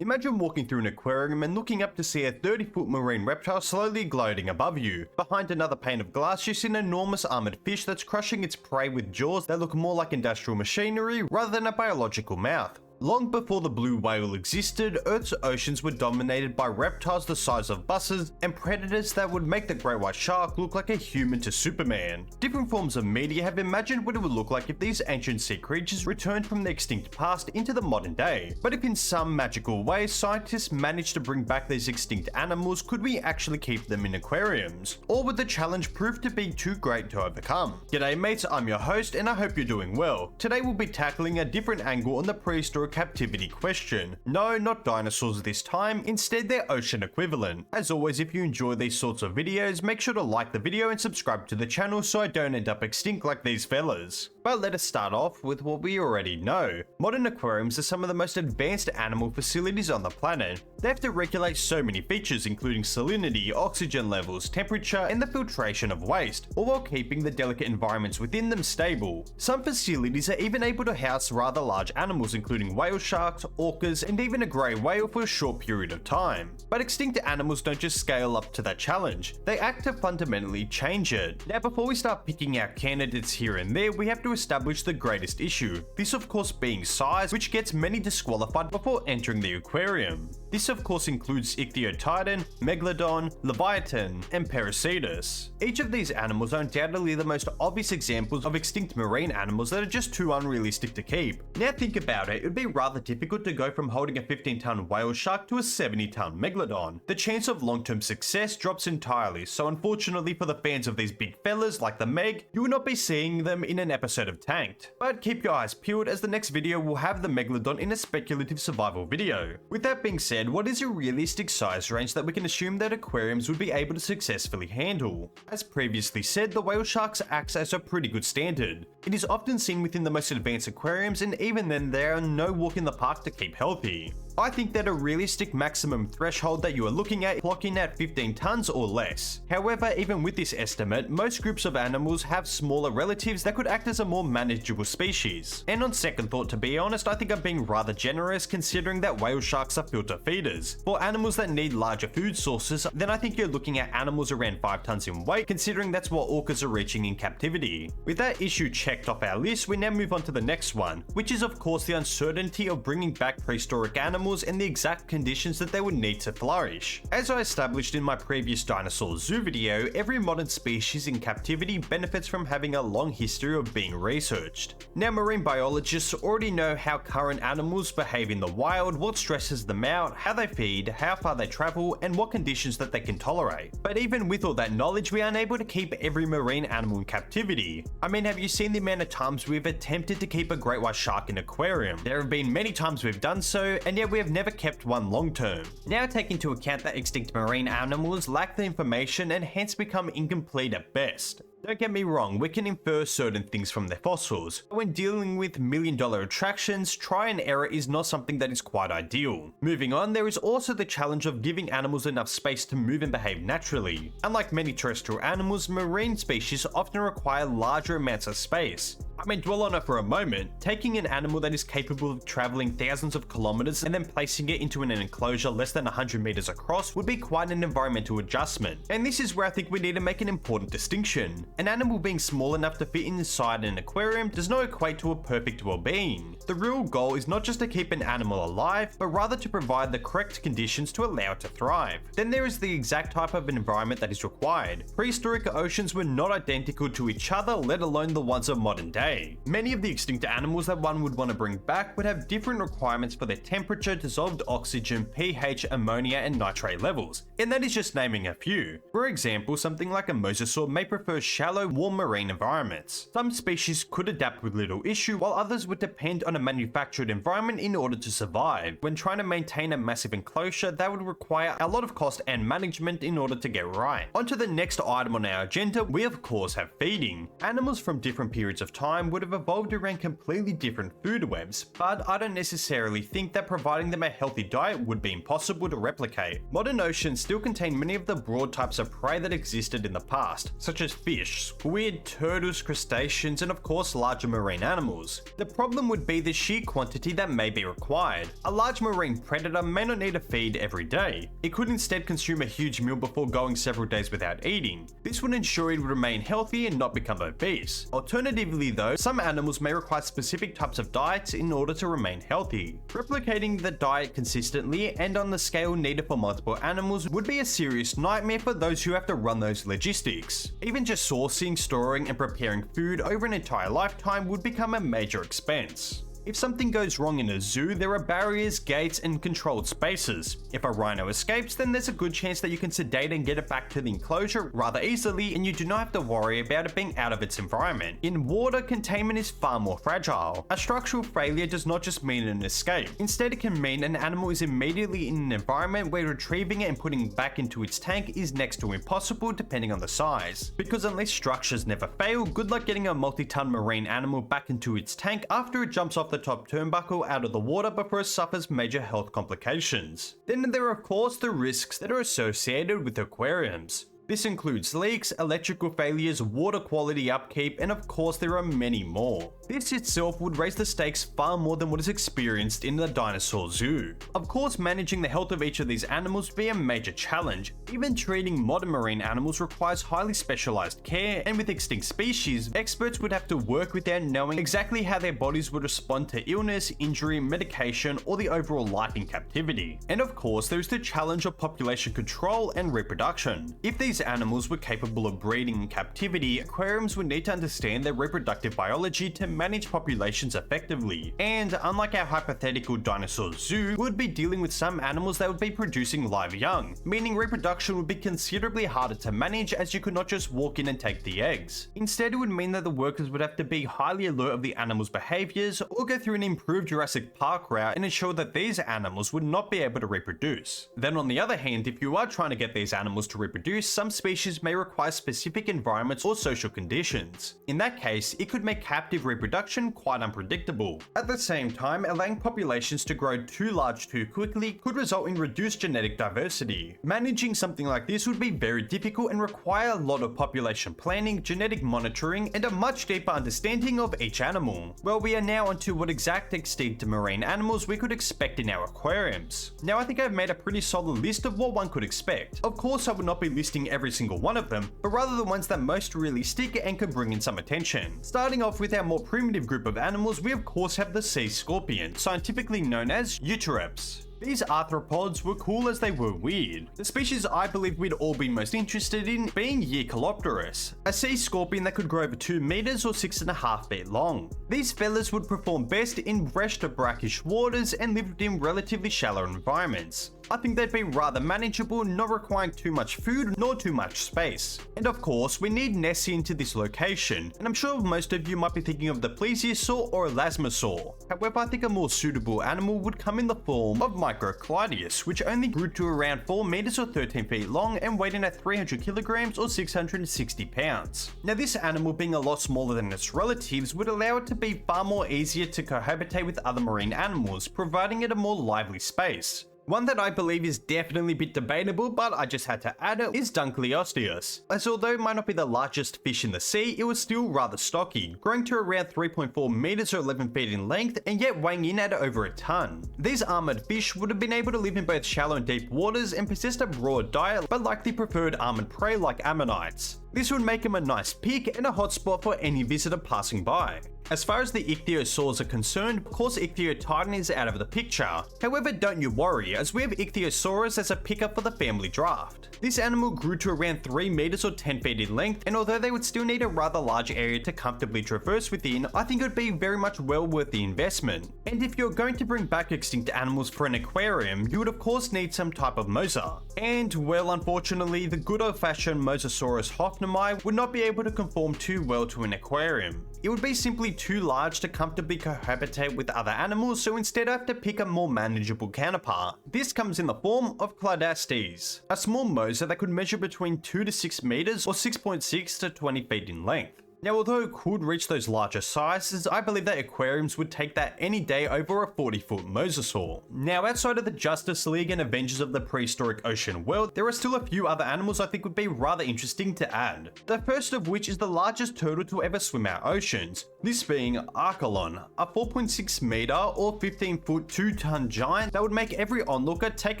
Imagine walking through an aquarium and looking up to see a 30-foot marine reptile slowly gliding above you. Behind another pane of glass, you see an enormous armored fish that's crushing its prey with jaws that look more like industrial machinery rather than a biological mouth. Long before the blue whale existed, Earth's oceans were dominated by reptiles the size of buses and predators that would make the great white shark look like a human to Superman. Different forms of media have imagined what it would look like if these ancient sea creatures returned from the extinct past into the modern day. But if in some magical way scientists managed to bring back these extinct animals, could we actually keep them in aquariums? Or would the challenge prove to be too great to overcome? G'day mates, I'm your host and I hope you're doing well. Today we'll be tackling a different angle on the prehistoric captivity question. No, not dinosaurs this time, instead their ocean equivalent. As always, if you enjoy these sorts of videos, make sure to like the video and subscribe to the channel so I don't end up extinct like these fellas. But let us start off with what we already know. Modern aquariums are some of the most advanced animal facilities on the planet. They have to regulate so many features including salinity, oxygen levels, temperature, and the filtration of waste, all while keeping the delicate environments within them stable. Some facilities are even able to house rather large animals including whale sharks, orcas, and even a grey whale for a short period of time. But extinct animals don't just scale up to that challenge, they act to fundamentally change it. Now before we start picking out candidates here and there, we have to establish the greatest issue, this of course being size, which gets many disqualified before entering the aquarium. This of course includes Ichthyotitan, Megalodon, Leviathan, and Pericetus. Each of these animals are undoubtedly the most obvious examples of extinct marine animals that are just too unrealistic to keep. Now think about it, it would be rather difficult to go from holding a 15-ton whale shark to a 70-ton Megalodon. The chance of long-term success drops entirely, so unfortunately for the fans of these big fellas like the Meg, you will not be seeing them in an episode of Tanked. But keep your eyes peeled as the next video will have the Megalodon in a speculative survival video. With that being said, what is a realistic size range that we can assume that aquariums would be able to successfully handle? As previously said, the whale sharks acts as a pretty good standard. It is often seen within the most advanced aquariums, and even then there are no walk in the park to keep healthy. I think that a realistic maximum threshold that you are looking at clocking at 15 tons or less. However, even with this estimate, most groups of animals have smaller relatives that could act as a more manageable species. And on second thought, to be honest, I think I'm being rather generous considering that whale sharks are filter feeders. For animals that need larger food sources, then I think you're looking at animals around 5 tons in weight, considering that's what orcas are reaching in captivity. With that issue checked off our list, we now move on to the next one, which is of course the uncertainty of bringing back prehistoric animals and the exact conditions that they would need to flourish. As I established in my previous dinosaur zoo video, every modern species in captivity benefits from having a long history of being researched. Now marine biologists already know how current animals behave in the wild, what stresses them out, how they feed, how far they travel, and what conditions that they can tolerate. But even with all that knowledge, we are unable to keep every marine animal in captivity. I mean, have you seen the amount of times we've attempted to keep a great white shark in an aquarium? There have been many times we've done so, and yet we have never kept one long term. Now take into account that extinct marine animals lack the information and hence become incomplete at best. Don't get me wrong, we can infer certain things from their fossils, but when dealing with million-dollar attractions, try and error is not something that is quite ideal. Moving on, there is also the challenge of giving animals enough space to move and behave naturally. Unlike many terrestrial animals, marine species often require larger amounts of space. I mean, dwell on it for a moment. Taking an animal that is capable of traveling thousands of kilometers and then placing it into an enclosure less than 100 meters across would be quite an environmental adjustment. And this is where I think we need to make an important distinction. An animal being small enough to fit inside an aquarium does not equate to a perfect well-being. The real goal is not just to keep an animal alive, but rather to provide the correct conditions to allow it to thrive. Then there is the exact type of environment that is required. Prehistoric oceans were not identical to each other, let alone the ones of modern day. Many of the extinct animals that one would want to bring back would have different requirements for their temperature, dissolved oxygen, pH, ammonia, and nitrate levels, and that is just naming a few. For example, something like a Mosasaur may prefer shallow, warm marine environments. Some species could adapt with little issue, while others would depend on a manufactured environment in order to survive. When trying to maintain a massive enclosure, that would require a lot of cost and management in order to get right. On to the next item on our agenda, we of course have feeding. Animals from different periods of time time would have evolved around completely different food webs, but I don't necessarily think that providing them a healthy diet would be impossible to replicate. Modern oceans still contain many of the broad types of prey that existed in the past, such as fish, squid, turtles, crustaceans, and of course larger marine animals. The problem would be the sheer quantity that may be required. A large marine predator may not need a feed every day. It could instead consume a huge meal before going several days without eating. This would ensure it would remain healthy and not become obese. Alternatively though, some animals may require specific types of diets in order to remain healthy. Replicating the diet consistently and on the scale needed for multiple animals would be a serious nightmare for those who have to run those logistics. Even just sourcing, storing, and preparing food over an entire lifetime would become a major expense. If something goes wrong in a zoo, there are barriers, gates, and controlled spaces. If a rhino escapes, then there's a good chance that you can sedate and get it back to the enclosure rather easily, and you do not have to worry about it being out of its environment. In water, containment is far more fragile. A structural failure does not just mean an escape. Instead, it can mean an animal is immediately in an environment where retrieving it and putting it back into its tank is next to impossible depending on the size. Because unless structures never fail, good luck getting a multi-ton marine animal back into its tank after it jumps off the top turnbuckle out of the water before it suffers major health complications. Then there are of course the risks that are associated with aquariums. This includes leaks, electrical failures, water quality upkeep, and of course there are many more. This itself would raise the stakes far more than what is experienced in the dinosaur zoo. Of course, managing the health of each of these animals would be a major challenge. Even treating modern marine animals requires highly specialized care, and with extinct species, experts would have to work without knowing exactly how their bodies would respond to illness, injury, medication, or the overall life in captivity. And of course, there is the challenge of population control and reproduction. If these animals were capable of breeding in captivity, aquariums would need to understand their reproductive biology to manage populations effectively. And unlike our hypothetical dinosaur zoo, we would be dealing with some animals that would be producing live young, meaning reproduction would be considerably harder to manage as you could not just walk in and take the eggs. Instead, it would mean that the workers would have to be highly alert of the animals' behaviors or go through an improved Jurassic Park route and ensure that these animals would not be able to reproduce. Then on the other hand, if you are trying to get these animals to reproduce, some species may require specific environments or social conditions. In that case, it could make captive reproduction quite unpredictable. At the same time, allowing populations to grow too large too quickly could result in reduced genetic diversity. Managing something like this would be very difficult and require a lot of population planning, genetic monitoring, and a much deeper understanding of each animal. Well, we are now onto what exact extinct marine animals we could expect in our aquariums. Now, I think I've made a pretty solid list of what one could expect. Of course, I would not be listing every single one of them, but rather the ones that most realistic and could bring in some attention. Starting off with our more primitive group of animals, we of course have the sea scorpion, scientifically known as Euterops. These arthropods were cool as they were weird. The species I believe we'd all be most interested in being Liopleurodon, a sea scorpion that could grow over 2 meters or 6.5 feet long. These fellas would perform best in fresh to brackish waters and lived in relatively shallow environments. I think they'd be rather manageable, not requiring too much food nor too much space. And of course, we need Nessie into this location, and I'm sure most of you might be thinking of the Plesiosaur or Elasmosaur. However, I think a more suitable animal would come in the form of Microcleidius, which only grew to around 4 meters or 13 feet long and weighed in at 300 kilograms or 660 pounds. Now, this animal being a lot smaller than its relatives would allow it to be far more easier to cohabitate with other marine animals, providing it a more lively space. One that I believe is definitely a bit debatable, but I just had to add it, is Dunkleosteus, as although it might not be the largest fish in the sea, it was still rather stocky, growing to around 3.4 meters or 11 feet in length, and yet weighing in at over a ton. These armored fish would have been able to live in both shallow and deep waters and possessed a broad diet, but likely preferred armored prey like ammonites. This would make them a nice pick and a hotspot for any visitor passing by. As far as the ichthyosaurs are concerned, of course Ichthyotitan is out of the picture. However, don't you worry, as we have Ichthyosaurus as a pickup for the family draft. This animal grew to around 3 meters or 10 feet in length, and although they would still need a rather large area to comfortably traverse within, I think it would be very much well worth the investment. And if you're going to bring back extinct animals for an aquarium, you would of course need some type of mosa. And well, unfortunately, the good old-fashioned Mosasaurus hoffnami would not be able to conform too well to an aquarium. It would be simply too large to comfortably cohabitate with other animals, so instead I have to pick a more manageable counterpart. This comes in the form of Claudastes, a small mosa that could measure between 2 to 6 meters or 6.6 to 20 feet in length. Now, although it could reach those larger sizes, I believe that aquariums would take that any day over a 40-foot Mosasaur. Now, outside of the Justice League and Avengers of the Prehistoric Ocean world, there are still a few other animals I think would be rather interesting to add. The first of which is the largest turtle to ever swim our oceans, this being Archelon, a 4.6 meter or 15-foot 2-ton giant that would make every onlooker take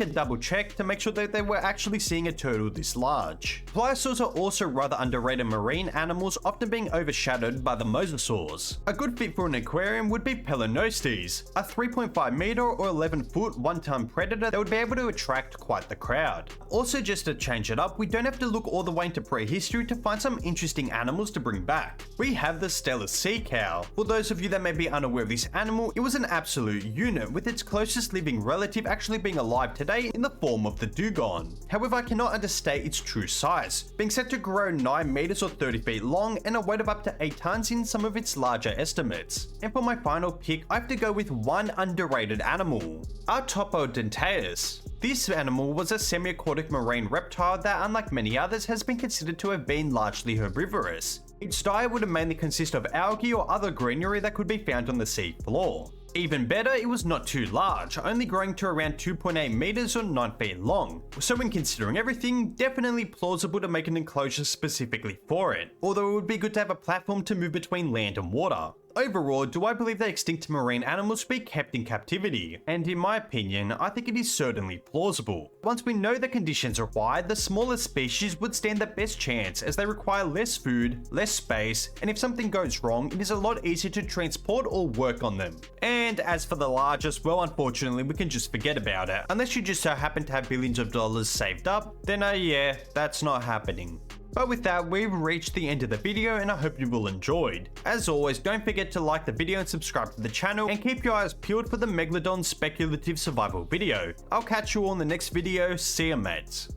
a double check to make sure that they were actually seeing a turtle this large. Plesiosaurs are also rather underrated marine animals, often being overshadowed by the Mosasaurs. A good fit for an aquarium would be PaleoHistoric, a 3.5 meter or 11-foot 1-ton predator that would be able to attract quite the crowd. Also, just to change it up, we don't have to look all the way into prehistory to find some interesting animals to bring back. We have the Steller sea cow. For those of you that may be unaware of this animal, it was an absolute unit, with its closest living relative actually being alive today in the form of the dugong. However, I cannot understate its true size, being set to grow 9 meters or 30 feet long and a weight of up to 8 tons in some of its larger estimates. And for my final pick, I have to go with one underrated animal, Artopodontaeus. This animal was a semi-aquatic marine reptile that, unlike many others, has been considered to have been largely herbivorous. Its diet would mainly consist of algae or other greenery that could be found on the sea floor. Even better, it was not too large, only growing to around 2.8 meters or 9 feet long. So when considering everything, definitely plausible to make an enclosure specifically for it, although it would be good to have a platform to move between land and water. Overall, do I believe that extinct marine animals should be kept in captivity? And in my opinion, I think it is certainly plausible. Once we know the conditions required, the smaller species would stand the best chance, as they require less food, less space, and if something goes wrong, it is a lot easier to transport or work on them. And as for the largest, well, unfortunately, we can just forget about it. Unless you just so happen to have billions of dollars saved up, then yeah, that's not happening. But with that, we've reached the end of the video, and I hope you all enjoyed. As always, don't forget to like the video and subscribe to the channel, and keep your eyes peeled for the Megalodon speculative survival video. I'll catch you all in the next video. See ya, mates.